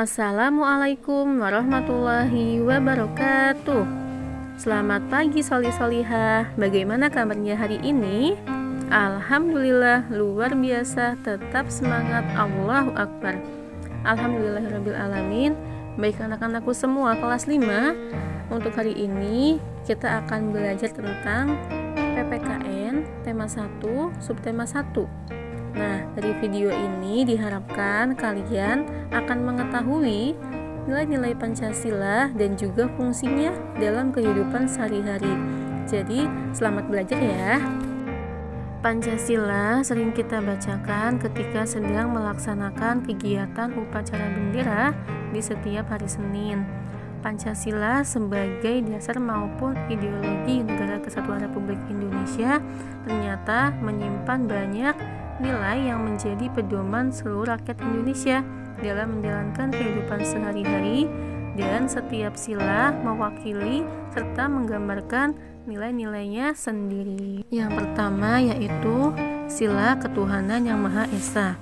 Assalamualaikum warahmatullahi wabarakatuh. Selamat pagi solih-solihah. Bagaimana kabarnya hari ini? Alhamdulillah luar biasa, tetap semangat. Allahu Akbar. Alhamdulillahirrabbilalamin. Baik anak-anakku semua kelas 5, untuk hari ini kita akan belajar tentang PPKN tema 1 subtema 1. Nah, dari video ini diharapkan kalian akan mengetahui nilai-nilai Pancasila dan juga fungsinya dalam kehidupan sehari-hari. Jadi, selamat belajar ya. Pancasila sering kita bacakan ketika sedang melaksanakan kegiatan upacara bendera di setiap hari Senin. Pancasila sebagai dasar maupun ideologi Negara Kesatuan Republik Indonesia ternyata menyimpan banyak nilai yang menjadi pedoman seluruh rakyat Indonesia dalam menjalankan kehidupan sehari-hari, dan setiap sila mewakili serta menggambarkan nilai-nilainya sendiri. Yang pertama yaitu sila ketuhanan yang Maha Esa.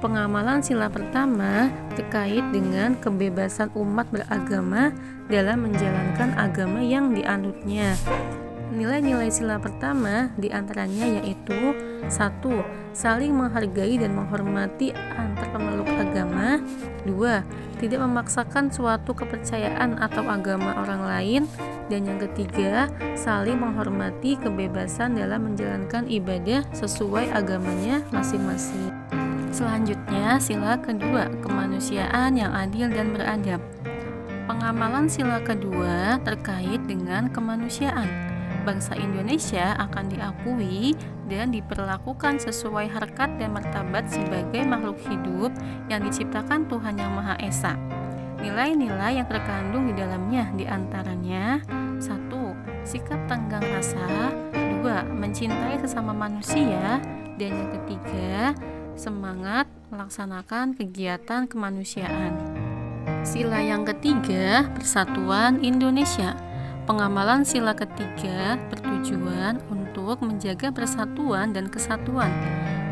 Pengamalan sila pertama terkait dengan kebebasan umat beragama dalam menjalankan agama yang dianutnya. Nilai-nilai sila pertama diantaranya yaitu 1. Saling menghargai dan menghormati antar pemeluk agama. 2. Tidak memaksakan suatu kepercayaan atau agama orang lain. Dan yang ketiga, saling menghormati kebebasan dalam menjalankan ibadah sesuai agamanya masing-masing. Selanjutnya, sila kedua, kemanusiaan yang adil dan beradab. Pengamalan sila kedua terkait dengan kemanusiaan. Bangsa Indonesia akan diakui dan diperlakukan sesuai harkat dan martabat sebagai makhluk hidup yang diciptakan Tuhan Yang Maha Esa. Nilai-nilai yang terkandung di dalamnya diantaranya 1. Sikap tenggang rasa. 2. Mencintai sesama manusia. Dan yang ketiga, semangat melaksanakan kegiatan kemanusiaan. Sila yang ketiga, Persatuan Indonesia. Pengamalan sila ketiga bertujuan untuk menjaga persatuan dan kesatuan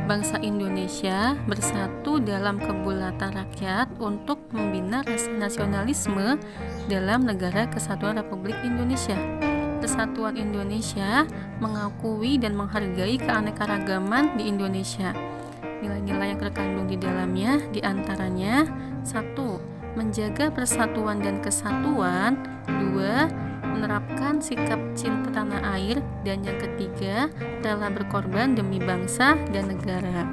bangsa Indonesia bersatu dalam kebulatan rakyat untuk membina rasa nasionalisme dalam Negara Kesatuan Republik Indonesia. Persatuan Indonesia mengakui dan menghargai keanekaragaman di Indonesia. Nilai-nilai yang terkandung di dalamnya diantaranya 1. Menjaga persatuan dan kesatuan. 2. Menerapkan sikap cinta tanah air. Dan yang ketiga, rela berkorban demi bangsa dan negara.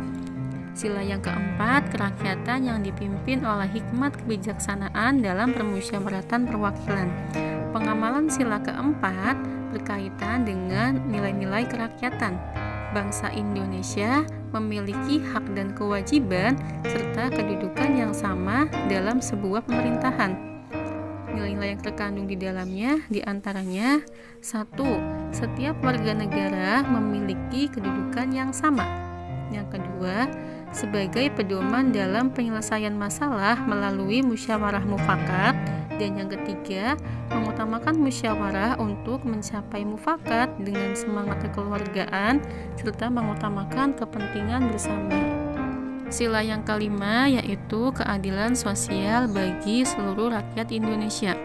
Sila yang keempat, kerakyatan yang dipimpin oleh hikmat kebijaksanaan dalam permusyawaratan perwakilan. Pengamalan sila keempat berkaitan dengan nilai-nilai kerakyatan. Bangsa Indonesia memiliki hak dan kewajiban serta kedudukan yang sama dalam sebuah pemerintahan. Nilai-nilai yang terkandung di dalamnya diantaranya 1. Setiap warga negara memiliki kedudukan yang sama. Yang kedua, sebagai pedoman dalam penyelesaian masalah melalui musyawarah mufakat. Dan yang ketiga, mengutamakan musyawarah untuk mencapai mufakat dengan semangat kekeluargaan serta mengutamakan kepentingan bersama. Sila yang kelima yaitu keadilan sosial bagi seluruh rakyat Indonesia.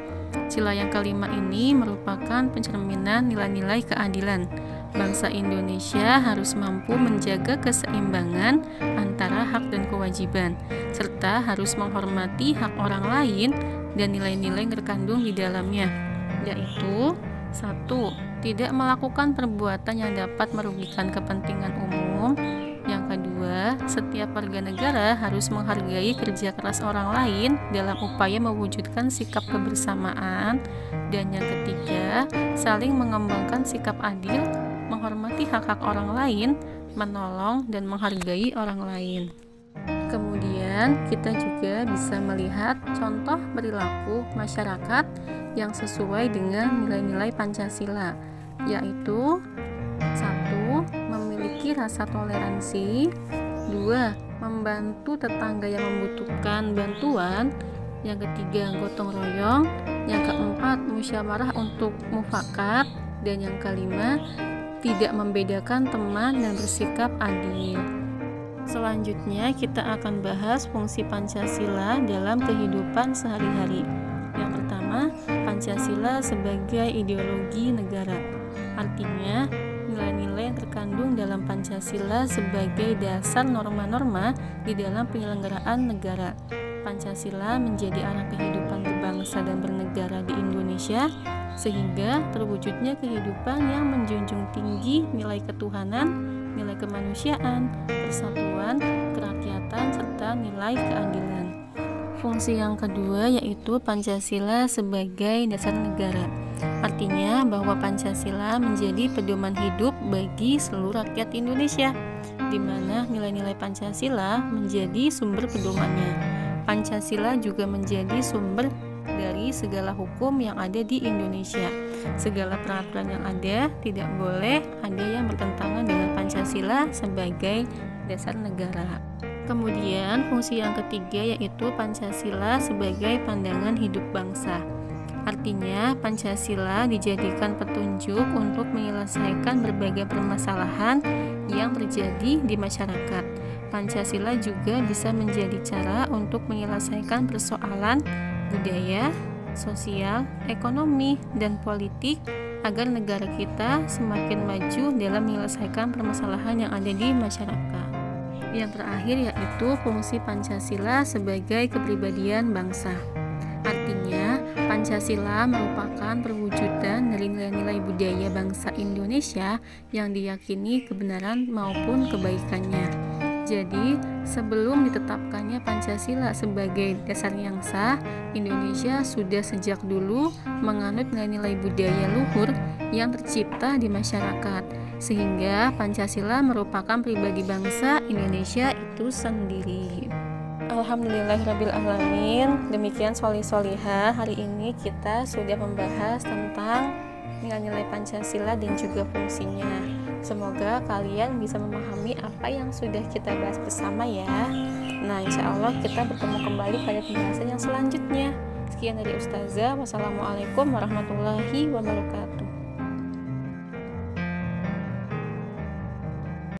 Sila yang kelima ini merupakan pencerminan nilai-nilai keadilan. Bangsa Indonesia harus mampu menjaga keseimbangan antara hak dan kewajiban, serta harus menghormati hak orang lain dan nilai-nilai yang terkandung di dalamnya, yaitu 1. Tidak melakukan perbuatan yang dapat merugikan kepentingan umum. Yang kedua, setiap warga negara harus menghargai kerja keras orang lain dalam upaya mewujudkan sikap kebersamaan. Dan yang ketiga, saling mengembangkan sikap adil, menghormati hak-hak orang lain, menolong dan menghargai orang lain. Kemudian, kita juga bisa melihat contoh perilaku masyarakat yang sesuai dengan nilai-nilai Pancasila, yaitu 1. Memiliki rasa toleransi. 2. Membantu tetangga yang membutuhkan bantuan. Yang ketiga, gotong royong. Yang keempat, musyawarah untuk mufakat. Dan yang kelima, tidak membedakan teman dan bersikap adil. Selanjutnya kita akan bahas fungsi Pancasila dalam kehidupan sehari-hari. Yang pertama, Pancasila sebagai ideologi negara. Artinya, nilai-nilai yang terkandung dalam Pancasila sebagai dasar norma-norma di dalam penyelenggaraan negara. Pancasila menjadi arah kehidupan berbangsa dan bernegara di Indonesia, sehingga terwujudnya kehidupan yang menjunjung tinggi nilai ketuhanan, nilai kemanusiaan, persatuan, kerakyatan, serta nilai keadilan. Fungsi yang kedua yaitu Pancasila sebagai dasar negara. Artinya bahwa Pancasila menjadi pedoman hidup bagi seluruh rakyat Indonesia, di mana nilai-nilai Pancasila menjadi sumber pedomannya. Pancasila juga menjadi sumber dari segala hukum yang ada di Indonesia. Segala peraturan yang ada tidak boleh ada yang bertentangan dengan Pancasila sebagai dasar negara. Kemudian fungsi yang ketiga yaitu Pancasila sebagai pandangan hidup bangsa. Artinya Pancasila dijadikan petunjuk untuk menyelesaikan berbagai permasalahan yang terjadi di masyarakat. Pancasila juga bisa menjadi cara untuk menyelesaikan persoalan budaya, sosial, ekonomi, dan politik agar negara kita semakin maju dalam menyelesaikan permasalahan yang ada di masyarakat. Yang terakhir yaitu fungsi Pancasila sebagai kepribadian bangsa. Artinya, Pancasila merupakan perwujudan dari nilai-nilai budaya bangsa Indonesia yang diyakini kebenaran maupun kebaikannya. Jadi, sebelum ditetapkannya Pancasila sebagai dasar yang sah, Indonesia sudah sejak dulu menganut nilai-nilai budaya luhur yang tercipta di masyarakat, sehingga Pancasila merupakan pribadi bangsa Indonesia itu sendiri. Alhamdulillahirrabbilalamin. Demikian Sholih-Sholihah, hari ini kita sudah membahas tentang nilai-nilai Pancasila dan juga fungsinya. Semoga kalian bisa memahami apa yang sudah kita bahas bersama ya. Nah, insya Allah kita bertemu kembali pada pembahasan yang selanjutnya. Sekian dari Ustazah. Wassalamualaikum warahmatullahi wabarakatuh.